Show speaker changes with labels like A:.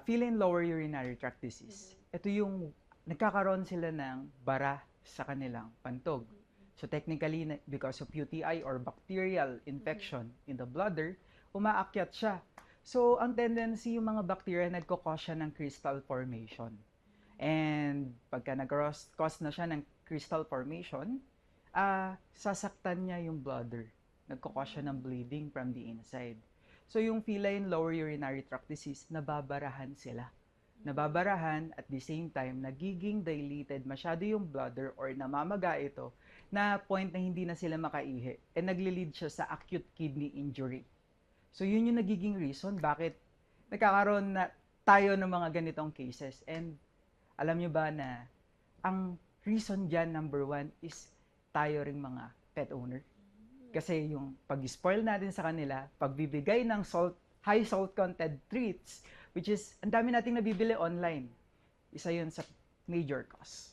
A: feline lower urinary tract disease. Ito yung nagkakaroon sila ng bara sa kanilang pantog. So technically, because of UTI or bacterial infection in the bladder, umaakyat siya. So ang tendency, yung mga bacteria, nagkakos siya ng crystal formation. And pagka nag-cause na siya ng crystal formation, sasaktan niya yung bladder. Nagkakos siya ng bleeding from the inside. So yung feline lower urinary tract disease, nababarahan sila. Nababarahan at the same time, nagiging dilated masyado yung bladder or namamaga ito na point na hindi na sila makaihi. And nagli-lead siya sa acute kidney injury. So yun yung nagiging reason bakit nagkakaroon na tayo ng mga ganitong cases. And alam nyo ba na ang reason dyan, number one, is tayo ring mga pet owner. Kasi yung pag-spoil natin sa kanila, pagbibigay ng high salt content treats, which is, ang dami nating nabibili online. Isa yun sa major cause.